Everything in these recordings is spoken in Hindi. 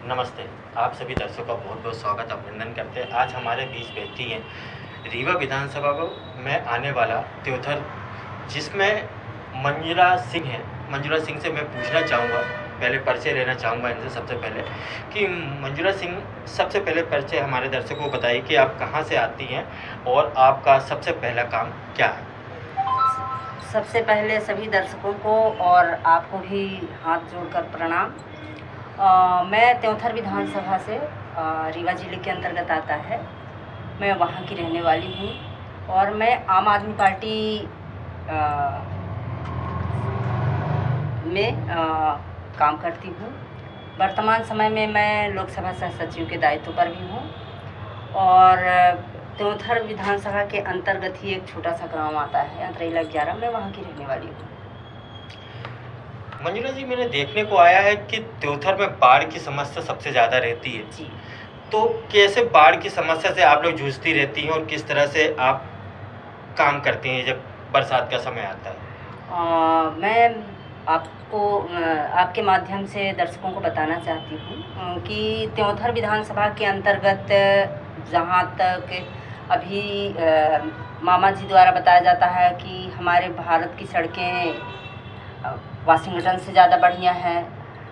नमस्ते। आप सभी दर्शकों का बहुत बहुत स्वागत अभिनंदन करते हैं। आज हमारे बीच बैठी हैं रीवा विधानसभा में आने वाला त्योथर, जिसमें मंजुला सिंह है। मंजुला सिंह से मैं पूछना चाहूँगा, पहले परिचय लेना चाहूँगा इनसे सबसे पहले कि मंजुला सिंह, सबसे पहले परिचय हमारे दर्शकों को बताइए कि आप कहाँ से आती हैं और आपका सबसे पहला काम क्या है। सबसे पहले सभी दर्शकों को और आपको भी हाथ जोड़कर प्रणाम। मैं त्योंथर विधानसभा से रीवा जिले के अंतर्गत आता है। मैं वहाँ की रहने वाली हूँ और मैं आम आदमी पार्टी में काम करती हूँ। वर्तमान समय में मैं लोकसभा सह सचिव के दायित्व पर भी हूँ और त्योंथर विधानसभा के अंतर्गत ही एक छोटा सा गांव आता है अंतरेला 11, मैं वहाँ की रहने वाली हूँ। मंजुला जी, मैंने देखने को आया है कि त्योथर में बाढ़ की समस्या सबसे ज़्यादा रहती है जी। तो कैसे बाढ़ की समस्या से आप लोग जूझती रहती हैं और किस तरह से आप काम करती हैं जब बरसात का समय आता है। मैं आपको आपके माध्यम से दर्शकों को बताना चाहती हूँ कि त्योंथर विधानसभा के अंतर्गत जहाँ तक अभी मामा जी द्वारा बताया जाता है कि हमारे भारत की सड़कें वाशिंगटन से ज़्यादा बढ़िया हैं,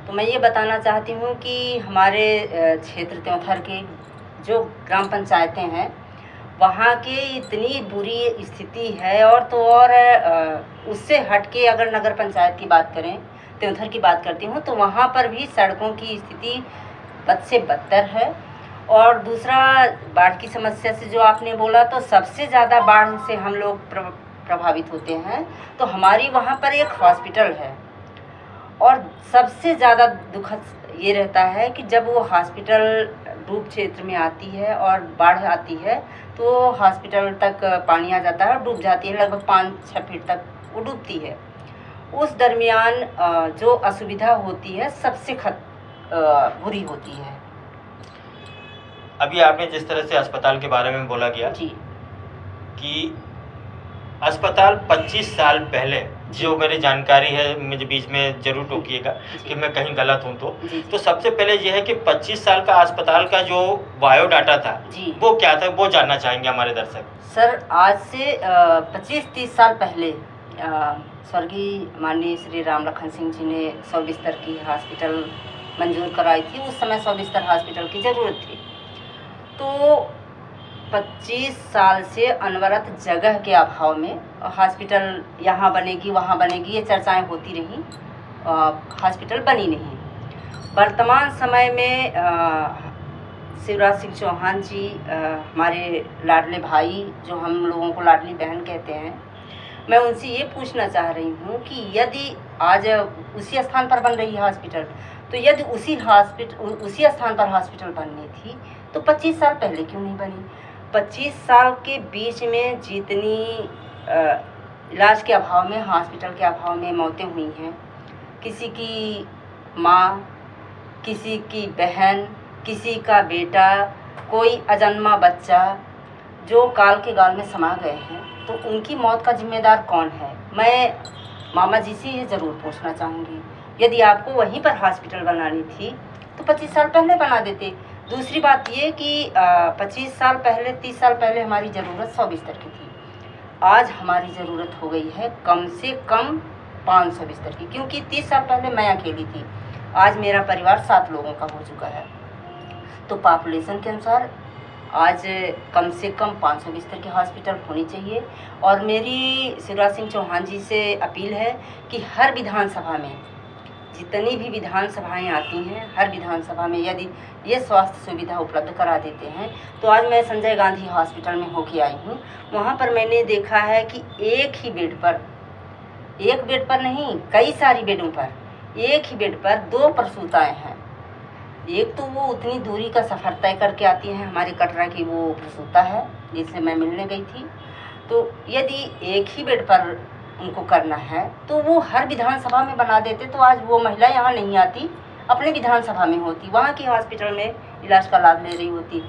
तो मैं ये बताना चाहती हूँ कि हमारे क्षेत्र त्योंथर के जो ग्राम पंचायतें हैं वहाँ की इतनी बुरी स्थिति है। और तो और उससे हट के अगर नगर पंचायत की बात करें, त्योंथर की बात करती हूँ, तो वहाँ पर भी सड़कों की स्थिति बद से बदतर है। और दूसरा, बाढ़ की समस्या से जो आपने बोला, तो सबसे ज़्यादा बाढ़ से हम लोग प्रभावित होते हैं। तो हमारी वहाँ पर एक हॉस्पिटल है और सबसे ज़्यादा दुखद ये रहता है कि जब वो हॉस्पिटल डूब क्षेत्र में आती है और बाढ़ आती है तो हॉस्पिटल तक पानी आ जाता है और डूब जाती है, लगभग 5-6 फीट तक वो डूबती है। उस दरमियान जो असुविधा होती है सबसे बुरी होती है। अभी आपने जिस तरह से अस्पताल के बारे में बोला गया जी कि अस्पताल 25 साल पहले, जो मेरी जानकारी है, मुझे बीच में जरूर टोकिएगा कि मैं कहीं गलत हूँ तो सबसे पहले यह है कि 25 साल का अस्पताल का जो बायोडाटा था वो क्या था, वो जानना चाहेंगे हमारे दर्शक। सर, आज से 25-30 साल पहले स्वर्गीय माननीय श्री राम लखन सिंह जी ने 100 बिस्तर की हॉस्पिटल मंजूर कराई थी। उस समय 100 बिस्तर हॉस्पिटल की ज़रूरत थी। तो 25 साल से अनवरत जगह के अभाव में हॉस्पिटल यहाँ बनेगी वहाँ बनेगी ये चर्चाएं होती रहीं, हॉस्पिटल बनी नहीं। वर्तमान समय में शिवराज सिंह चौहान जी, हमारे लाडले भाई, जो हम लोगों को लाडली बहन कहते हैं, मैं उनसे ये पूछना चाह रही हूँ कि यदि आज उसी स्थान पर बन रही है हॉस्पिटल, तो यदि उसी स्थान पर हॉस्पिटल बननी थी तो 25 साल पहले क्यों नहीं बनी। 25 साल के बीच में जितनी इलाज के अभाव में, हॉस्पिटल के अभाव में मौतें हुई हैं, किसी की माँ, किसी की बहन, किसी का बेटा, कोई अजन्मा बच्चा जो काल के गाल में समा गए हैं, तो उनकी मौत का जिम्मेदार कौन है। मैं मामा जी से ये ज़रूर पूछना चाहूँगी, यदि आपको वहीं पर हॉस्पिटल बनानी थी तो 25 साल पहले बना देते। दूसरी बात ये कि 25 साल पहले, 30 साल पहले हमारी ज़रूरत 100 बिस्तर की थी। आज हमारी ज़रूरत हो गई है कम से कम 500 बिस्तर की, क्योंकि 30 साल पहले मैं अकेली थी, आज मेरा परिवार 7 लोगों का हो चुका है। तो पॉपुलेशन के अनुसार आज कम से कम 500 बिस्तर की हॉस्पिटल होनी चाहिए। और मेरी शिवराज सिंह चौहान जी से अपील है कि हर विधानसभा में, जितनी भी विधानसभाएं आती हैं, हर विधानसभा में यदि ये स्वास्थ्य सुविधा उपलब्ध करा देते हैं। तो आज मैं संजय गांधी हॉस्पिटल में होके आई हूँ, वहाँ पर मैंने देखा है कि एक बेड पर नहीं, कई सारी बेडों पर, एक ही बेड पर 2 प्रसूताएँ हैं। एक तो वो उतनी दूरी का सफ़र तय करके आती हैं, हमारे कटरा की वो प्रसूता है जिससे मैं मिलने गई थी। तो यदि एक ही बेड पर उनको करना है तो वो हर विधानसभा में बना देते, तो आज वो महिला यहाँ नहीं आती, अपने विधानसभा में होती, वहाँ की हॉस्पिटल में इलाज का लाभ ले रही होती।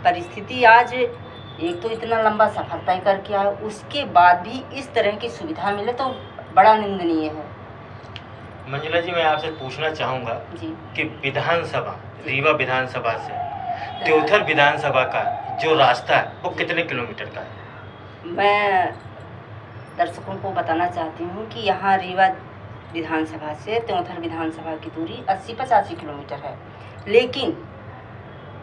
परिस्थिति आज, एक तो इतना लंबा सफ़र तय करके आए, उसके बाद भी इस तरह की सुविधा मिले तो बड़ा निंदनीय है। मंजुला जी, मैं आपसे पूछना चाहूँगा जी। कि विधानसभा, रीवा विधानसभा से त्योथर विधानसभा का जो रास्ता है वो कितने किलोमीटर का है? मैं दर्शकों को बताना चाहती हूँ कि यहाँ रीवा विधानसभा से त्योंथर विधानसभा की दूरी 80-85 किलोमीटर है, लेकिन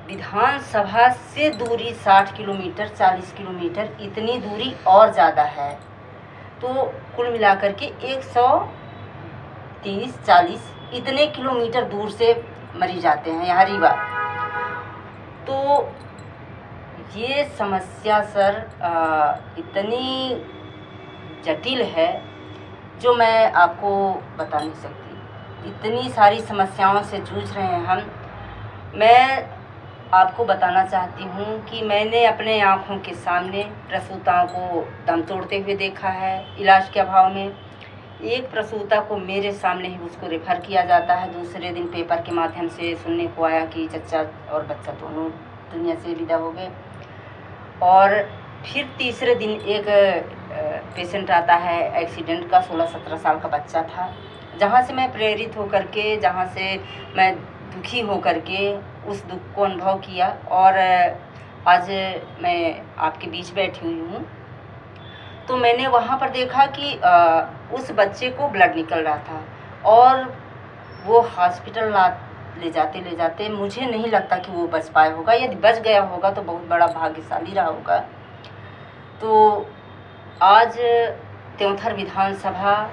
विधानसभा से दूरी 60 किलोमीटर 40 किलोमीटर इतनी दूरी और ज़्यादा है। तो कुल मिलाकर के 130-40 इतने किलोमीटर दूर से मरीज आते हैं यहाँ रीवा। तो ये समस्या सर इतनी जटिल है जो मैं आपको बता नहीं सकती। इतनी सारी समस्याओं से जूझ रहे हैं हम। मैं आपको बताना चाहती हूँ कि मैंने अपने आँखों के सामने प्रसूताओं को दम तोड़ते हुए देखा है इलाज के अभाव में। एक प्रसूता को मेरे सामने ही उसको रेफ़र किया जाता है, दूसरे दिन पेपर के माध्यम से सुनने को आया कि चच्चा और बच्चा दोनों दुनिया से विदा हो गए। और फिर तीसरे दिन एक पेशेंट आता है एक्सीडेंट का, 16-17 साल का बच्चा था। जहाँ से मैं प्रेरित होकर के, जहाँ से मैं दुखी होकर के उस दुख को अनुभव किया और आज मैं आपके बीच बैठी हुई हूँ, तो मैंने वहाँ पर देखा कि उस बच्चे को ब्लड निकल रहा था और वो हॉस्पिटल ले जाते मुझे नहीं लगता कि वो बच पाया होगा। यदि बच गया होगा तो बहुत बड़ा भाग्यशाली रहा होगा। तो आज त्योंथर विधानसभा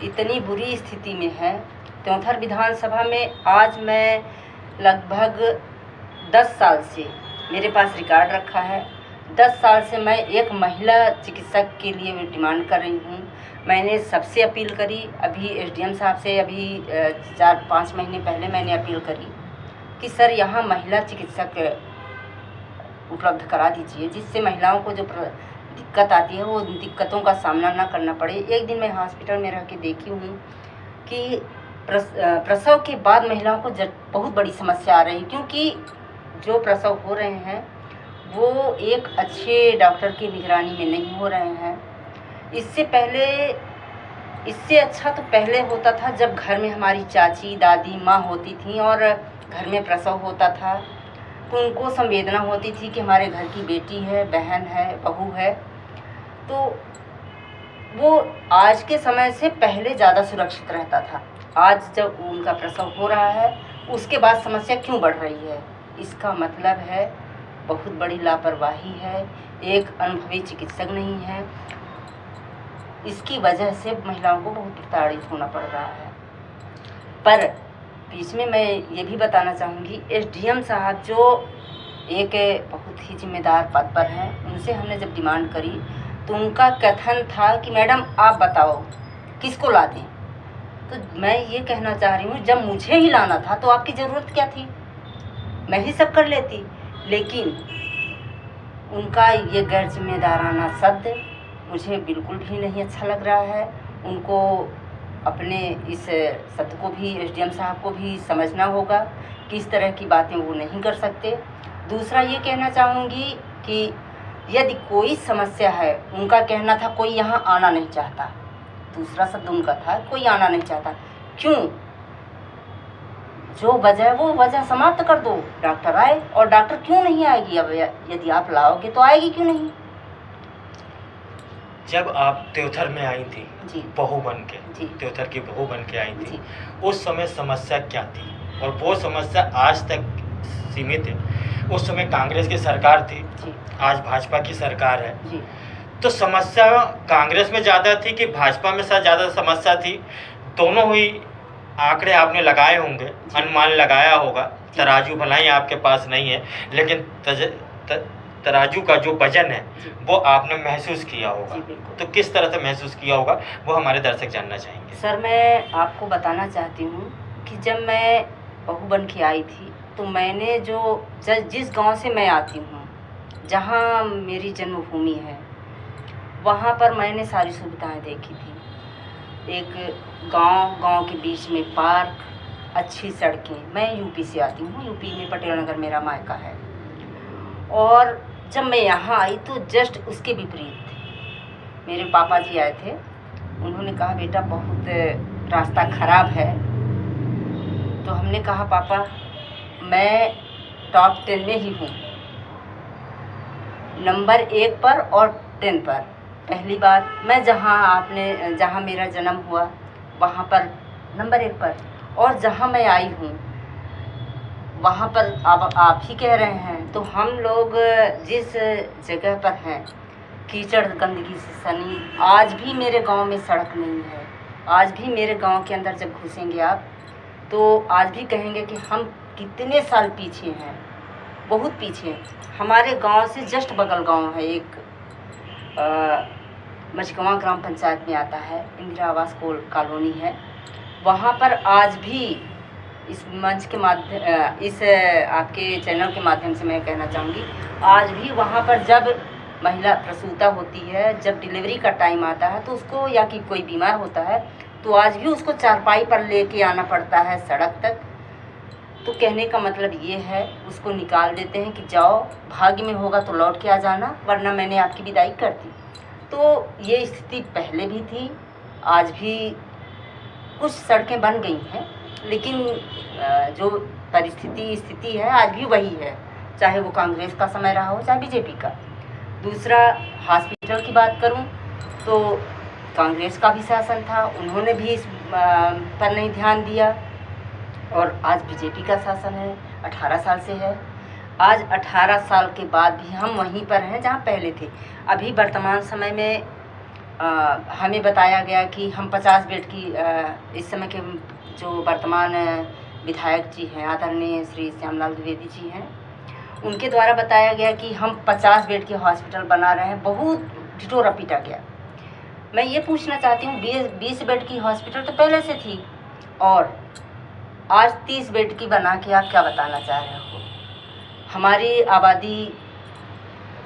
इतनी बुरी स्थिति में है। त्योंथर विधानसभा में आज मैं लगभग 10 साल से, मेरे पास रिकॉर्ड रखा है, 10 साल से मैं एक महिला चिकित्सक के लिए डिमांड कर रही हूँ। मैंने सबसे अपील करी, अभी एसडीएम साहब से अभी 4-5 महीने पहले मैंने अपील करी कि सर यहाँ महिला चिकित्सक उपलब्ध करा दीजिए, जिससे महिलाओं को जो दिक्कत आती है वो दिक्कतों का सामना ना करना पड़े। एक दिन मैं हॉस्पिटल में रह के देखी हूँ कि प्रसव के बाद महिलाओं को बहुत बड़ी समस्या आ रही, क्योंकि जो प्रसव हो रहे हैं वो एक अच्छे डॉक्टर की निगरानी में नहीं हो रहे हैं। इससे अच्छा तो पहले होता था जब घर में हमारी चाची दादी माँ होती थी और घर में प्रसव होता था तो उनको संवेदना होती थी कि हमारे घर की बेटी है, बहन है, बहू है। तो वो आज के समय से पहले ज़्यादा सुरक्षित रहता था। आज जब उनका प्रसव हो रहा है उसके बाद समस्या क्यों बढ़ रही है? इसका मतलब है बहुत बड़ी लापरवाही है, एक अनुभवी चिकित्सक नहीं है। इसकी वजह से महिलाओं को बहुत प्रताड़ित होना पड़ रहा है। पर बीच में मैं ये भी बताना चाहूँगी, एसडीएम साहब जो एक बहुत ही जिम्मेदार पद पर हैं, उनसे हमने जब डिमांड करी तो उनका कथन था कि मैडम आप बताओ किसको ला दें। तो मैं ये कहना चाह रही हूँ, जब मुझे ही लाना था तो आपकी ज़रूरत क्या थी? मैं ही सब कर लेती। लेकिन उनका ये गैर जिम्मेदाराना शब्द मुझे बिल्कुल भी नहीं अच्छा लग रहा है। उनको अपने इस शब्द को भी, एसडीएम साहब को भी समझना होगा कि इस तरह की बातें वो नहीं कर सकते। दूसरा ये कहना चाहूँगी कि यदि कोई समस्या है, उनका कहना था कोई यहाँ आना नहीं चाहता, दूसरा शब्द उनका था कोई आना नहीं चाहता। क्यों? जो वजह है वो वजह समाप्त कर दो, डॉक्टर आए। और डॉक्टर क्यों नहीं आएगी? अब यदि आप लाओगे तो आएगी क्यों नहीं? जब आप त्योथर में आई थी जी, बहू बन के, जी, त्योथर की बहू बन के आई थी जी, उस समय समस्या क्या थी और वो समस्या आज तक सीमित है? उस समय कांग्रेस की सरकार थी, जी, आज भाजपा की सरकार है। जी। तो समस्या कांग्रेस में ज़्यादा थी कि भाजपा में ज़्यादा समस्या थी? दोनों ही आंकड़े आपने लगाए होंगे, अनुमान लगाया होगा। तराजू भला ही आपके पास नहीं है, लेकिन तराजू का जो वजन है वो आपने महसूस किया होगा। तो किस तरह से महसूस किया होगा वो हमारे दर्शक जानना चाहेंगे। सर, मैं आपको बताना चाहती हूँ कि जब मैं बहू बन के आई थी तो मैंने जिस गांव से मैं आती हूँ, जहाँ मेरी जन्मभूमि है, वहाँ पर मैंने सारी सुविधाएं देखी थी। एक गांव के बीच में पार्क, अच्छी सड़कें। मैं यूपी से आती हूँ, यूपी में पटेल नगर मेरा मायका है। और जब मैं यहाँ आई तो जस्ट उसके विपरीत थे। मेरे पापा जी आए थे, उन्होंने कहा बेटा बहुत रास्ता खराब है। तो हमने कहा पापा मैं टॉप 10 में ही हूँ, नंबर 1 पर और 10 पर। पहली बात, मैं जहाँ मेरा जन्म हुआ वहाँ पर नंबर 1 पर, और जहाँ मैं आई हूँ वहाँ पर आप ही कह रहे हैं। तो हम लोग जिस जगह पर हैं, कीचड़ गंदगी से सनी, आज भी मेरे गांव में सड़क नहीं है। आज भी मेरे गांव के अंदर जब घुसेंगे आप तो आज भी कहेंगे कि हम कितने साल पीछे हैं, बहुत पीछे हैं। हमारे गांव से जस्ट बगल गांव है एक, मझगवा ग्राम पंचायत में आता है, इंदिरा आवास कॉलोनी है। वहाँ पर आज भी इस मंच के माध्यम इस आपके चैनल के माध्यम से मैं कहना चाहूँगी, आज भी वहाँ पर जब महिला प्रसूता होती है, जब डिलीवरी का टाइम आता है तो उसको, या कि कोई बीमार होता है तो आज भी उसको चारपाई पर लेके आना पड़ता है सड़क तक। तो कहने का मतलब ये है, उसको निकाल देते हैं कि जाओ, भाग्य में होगा तो लौट के आ जाना, वरना मैंने आपकी विदाई कर दी। तो ये स्थिति पहले भी थी, आज भी कुछ सड़कें बन गई हैं, लेकिन जो स्थिति है आज भी वही है, चाहे वो कांग्रेस का समय रहा हो चाहे बीजेपी का। दूसरा, हॉस्पिटल की बात करूं तो कांग्रेस का भी शासन था, उन्होंने भी इस पर नहीं ध्यान दिया, और आज बीजेपी का शासन है, 18 साल से है। आज 18 साल के बाद भी हम वहीं पर हैं जहां पहले थे। अभी वर्तमान समय में हमें बताया गया कि हम 50 बेड की, इस समय के जो वर्तमान विधायक जी हैं, आदरणीय श्री श्यामलाल द्विवेदी जी हैं, उनके द्वारा बताया गया कि हम 50 बेड की हॉस्पिटल बना रहे हैं। बहुत ढिढोरा पीटा गया। मैं ये पूछना चाहती हूँ, 20 बेड की हॉस्पिटल तो पहले से थी, और आज 30 बेड की बना के आप क्या बताना चाह रहे हो? हमारी आबादी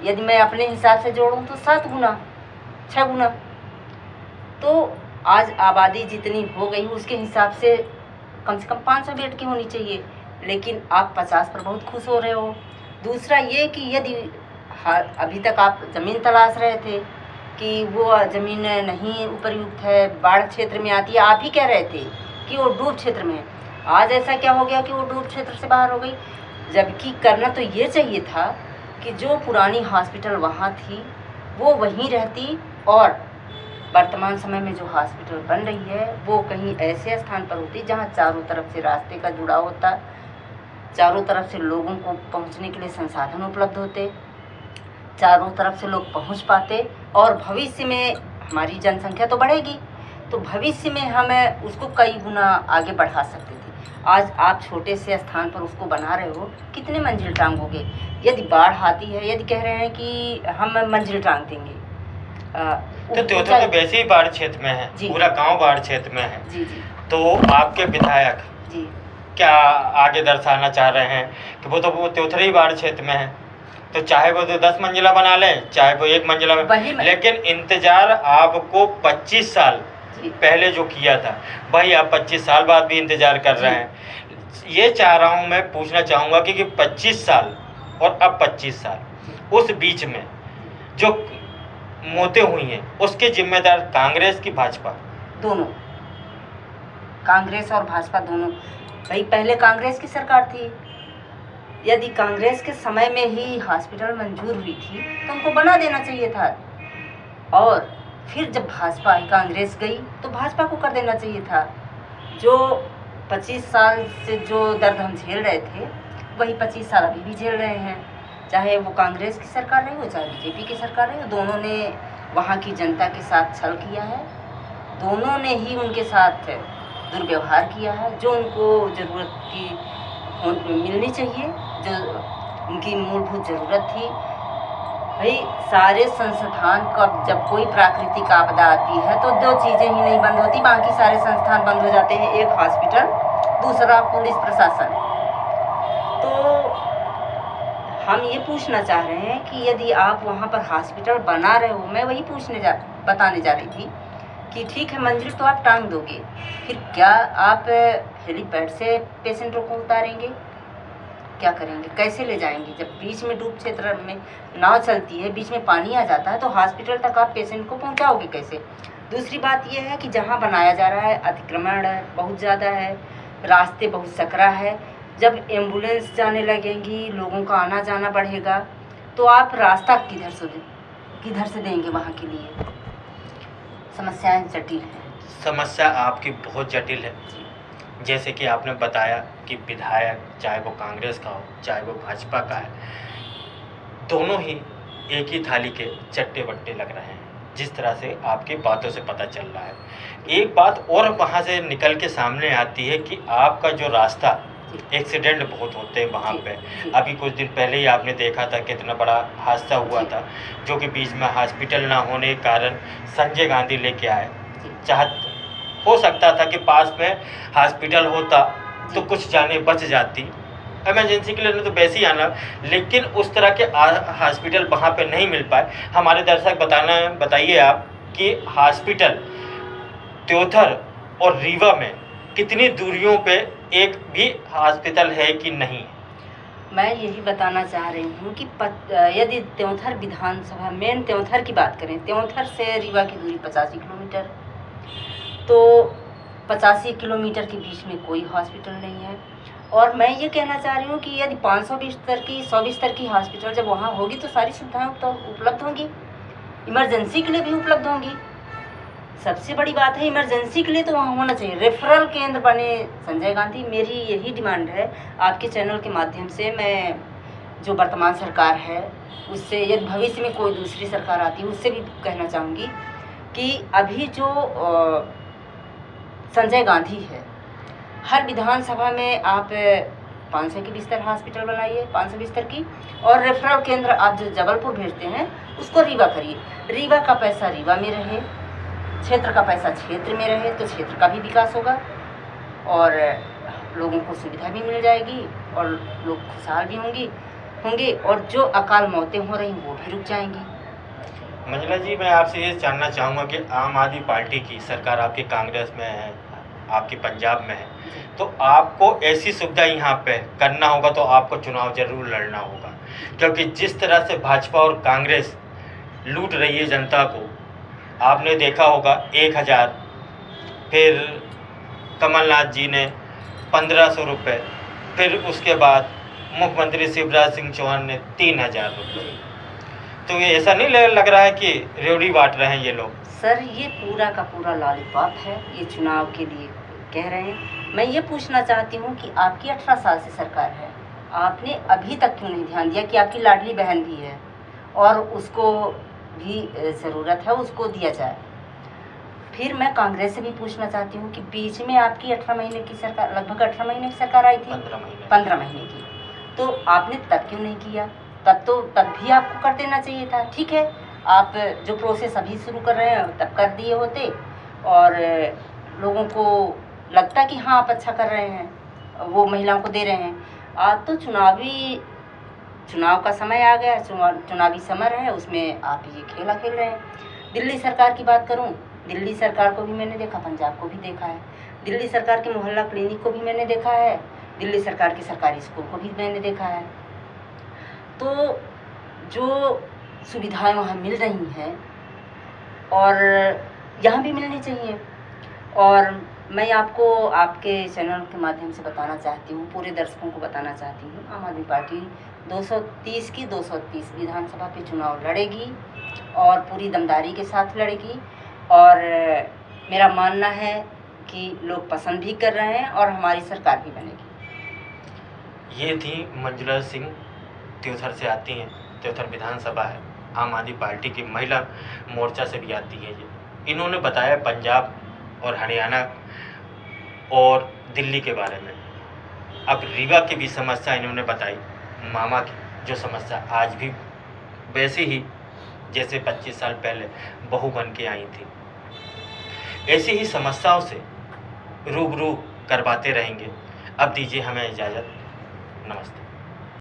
यदि मैं अपने हिसाब से जोड़ूं तो 7 गुना 6 गुना, तो आज आबादी जितनी हो गई उसके हिसाब से कम 500 बेड की होनी चाहिए, लेकिन आप 50 पर बहुत खुश हो रहे हो। दूसरा ये कि यदि अभी तक आप ज़मीन तलाश रहे थे कि वो ज़मीन नहीं उपयुक्त है, बाढ़ क्षेत्र में आती है, आप ही कह रहे थे कि वो डूब क्षेत्र में है। आज ऐसा क्या हो गया कि वो डूब क्षेत्र से बाहर हो गई? जबकि करना तो ये चाहिए था कि जो पुरानी हॉस्पिटल वहाँ थी वो वहीं रहती, और वर्तमान समय में जो हॉस्पिटल बन रही है वो कहीं ऐसे स्थान पर होती जहाँ चारों तरफ से रास्ते का जुड़ाव होता, चारों तरफ से लोगों को पहुँचने के लिए संसाधन उपलब्ध होते, चारों तरफ से लोग पहुँच पाते, और भविष्य में हमारी जनसंख्या तो बढ़ेगी, तो भविष्य में हमें उसको कई गुना आगे बढ़ा सकते थे। आज आप छोटे से स्थान पर उसको बना रहे हो, कितने मंजिल टांगोगे? यदि बाढ़ आती है, यदि कह रहे हैं कि हम मंजिल टांग देंगे, तो त्योथर तो वैसे ही बाढ़ क्षेत्र में है, पूरा गांव बाढ़ क्षेत्र में है। जी जी। तो आपके विधायक जी क्या आगे दर्शाना चाह रहे हैं कि वो त्योथर ही बाढ़ क्षेत्र में है, तो चाहे वो 10 मंजिला बना लें, चाहे वो 1 मंजिला में, लेकिन इंतजार आपको 25 साल पहले जो किया था वही आप 25 साल बाद भी इंतजार कर रहे हैं। ये चाह रहा हूँ, मैं पूछना चाहूँगा कि 25 साल और अब 25 साल, उस बीच में जो मौतें हुई हैं उसके जिम्मेदार कांग्रेस की भाजपा? दोनों, कांग्रेस और भाजपा दोनों। भाई पहले कांग्रेस की सरकार थी, यदि कांग्रेस के समय में ही हॉस्पिटल मंजूर हुई थी तो उनको बना देना चाहिए था, और फिर जब भाजपा आई, कांग्रेस गई तो भाजपा को कर देना चाहिए था। जो 25 साल से जो दर्द हम झेल रहे थे वही 25 साल अभी भी झेल रहे हैं, चाहे वो कांग्रेस की सरकार रही हो चाहे बीजेपी की सरकार रही हो। दोनों ने वहाँ की जनता के साथ छल किया है, दोनों ने ही उनके साथ दुर्व्यवहार किया है। जो उनको ज़रूरत की मिलनी चाहिए, जो उनकी मूलभूत ज़रूरत थी, भाई सारे संस्थान का जब कोई प्राकृतिक आपदा आती है तो 2 चीज़ें ही नहीं बंद होती, बाकी सारे संस्थान बंद हो जाते हैं। एक हॉस्पिटल, दूसरा पुलिस प्रशासन। तो हम ये पूछना चाह रहे हैं कि यदि आप वहाँ पर हॉस्पिटल बना रहे हो, मैं वही बताने जा रही थी कि ठीक है मंजिल तो आप टांग दोगे, फिर क्या आप हेलीपैड से पेशेंटों को उतारेंगे? क्या करेंगे? कैसे ले जाएंगे? जब बीच में डूब क्षेत्र में नाव चलती है, बीच में पानी आ जाता है तो हॉस्पिटल तक आप पेशेंट को पहुंचाओगे कैसे? दूसरी बात यह है कि जहाँ बनाया जा रहा है अतिक्रमण बहुत ज़्यादा है, रास्ते बहुत सकरा है। जब एम्बुलेंस जाने लगेंगी, लोगों का आना जाना बढ़ेगा, तो आप रास्ता किधर से देंगे वहाँ के लिए? समस्याएं जटिल हैं। समस्या आपकी बहुत जटिल है। जैसे कि आपने बताया कि विधायक चाहे वो कांग्रेस का हो चाहे वो भाजपा का है, दोनों ही एक ही थाली के चट्टे बट्टे लग रहे हैं, जिस तरह से आपकी बातों से पता चल रहा है। एक बात और वहाँ से निकल के सामने आती है कि आपका जो रास्ता, एक्सीडेंट बहुत होते हैं वहाँ पे। अभी कुछ दिन पहले ही आपने देखा था कितना बड़ा हादसा हुआ था, जो कि बीच में हॉस्पिटल ना होने के कारण संजय गांधी लेके आए। हो सकता था कि पास में हॉस्पिटल होता तो कुछ जाने बच जाती, इमरजेंसी के लिए तो वैसे ही आना, लेकिन उस तरह के हॉस्पिटल वहाँ पे नहीं मिल पाए। हमारे दर्शक बताइए आप कि हॉस्पिटल त्योथर और रीवा में कितनी दूरियों पे एक भी हॉस्पिटल है कि नहीं? मैं यही बताना चाह रही हूँ कि यदि त्योंथर विधानसभा मेन त्योंथर की बात करें, त्योंथर से रीवा की दूरी 85 किलोमीटर, तो 85 किलोमीटर के बीच में कोई हॉस्पिटल नहीं है। और मैं ये कहना चाह रही हूँ कि यदि 500 बिस्तर की 100 बिस्तर की हॉस्पिटल जब वहाँ होगी तो सारी सुविधाएं तो उपलब्ध होंगी, इमरजेंसी के लिए भी उपलब्ध होंगी। सबसे बड़ी बात है इमरजेंसी के लिए तो वहाँ होना चाहिए, रेफरल केंद्र बने संजय गांधी। मेरी यही डिमांड है आपके चैनल के माध्यम से। मैं जो वर्तमान सरकार है उससे, यदि भविष्य में कोई दूसरी सरकार आती है उससे भी कहना चाहूँगी कि अभी जो संजय गांधी है, हर विधानसभा में आप 500 की बिस्तर हॉस्पिटल बनाइए, 500 बिस्तर की, और रेफरल केंद्र आप जो जबलपुर भेजते हैं उसको रीवा करिए। रीवा का पैसा रीवा में रहे, क्षेत्र का पैसा क्षेत्र में रहे, तो क्षेत्र का भी विकास होगा और लोगों को सुविधा भी मिल जाएगी और लोग खुशहाल भी होंगे और जो अकाल मौतें हो रही वो भी रुक जाएंगी। मंजुला जी, मैं आपसे ये जानना चाहूँगा कि आम आदमी पार्टी की सरकार आपकी कांग्रेस में है, आपकी पंजाब में है, तो आपको ऐसी सुविधा यहाँ पे करना होगा तो आपको चुनाव जरूर लड़ना होगा, क्योंकि जिस तरह से भाजपा और कांग्रेस लूट रही है जनता को, आपने देखा होगा 1000, फिर कमलनाथ जी ने 1500 रुपये, फिर उसके बाद मुख्यमंत्री शिवराज सिंह चौहान ने 3000 रुपये। तो ये ऐसा नहीं लग रहा है कि रेवड़ी बांट रहे हैं ये लोग? सर, ये पूरा का पूरा लॉलीपॉप है, ये चुनाव के लिए कह रहे हैं। मैं ये पूछना चाहती हूँ कि आपकी 18 साल से सरकार है, आपने अभी तक क्यों नहीं ध्यान दिया कि आपकी लाडली बहन भी है और उसको भी ज़रूरत है, उसको दिया जाए। फिर मैं कांग्रेस से भी पूछना चाहती हूँ कि बीच में आपकी 18 महीने की सरकार, लगभग 18 महीने की सरकार आई थी, 15 महीने की, तो आपने तब क्यों नहीं किया? तब भी आपको कर देना चाहिए था। ठीक है, आप जो प्रोसेस अभी शुरू कर रहे हैं तब कर दिए होते और लोगों को लगता कि हाँ आप अच्छा कर रहे हैं, वो महिलाओं को दे रहे हैं। आज तो चुनाव का समय आ गया, चुनावी समर है, उसमें आप ये खेला खेल रहे हैं। दिल्ली सरकार की बात करूं, दिल्ली सरकार को भी मैंने देखा, पंजाब को भी देखा है, दिल्ली सरकार के मोहल्ला क्लिनिक को भी मैंने देखा है, दिल्ली सरकार के सरकारी स्कूल को भी मैंने देखा है। तो जो सुविधाएं वहाँ मिल रही हैं और यहाँ भी मिलनी चाहिए। और मैं आपको आपके चैनल के माध्यम से बताना चाहती हूँ, पूरे दर्शकों को बताना चाहती हूँ, आम आदमी पार्टी 230 की 230 विधानसभा पे चुनाव लड़ेगी और पूरी दमदारी के साथ लड़ेगी। और मेरा मानना है कि लोग पसंद भी कर रहे हैं और हमारी सरकार भी बनेगी। ये थी मंजुला सिंह, त्योथर से आती हैं, त्योथर विधानसभा है, आम आदमी पार्टी की महिला मोर्चा से भी आती है। ये इन्होंने बताया पंजाब और हरियाणा और दिल्ली के बारे में। अब रीवा की भी समस्या इन्होंने बताई, मामा की जो समस्या आज भी वैसे ही जैसे 25 साल पहले बहू बन के आई थी, ऐसी ही समस्याओं से रूबरू करवाते रहेंगे। अब दीजिए हमें इजाज़त, नमस्ते।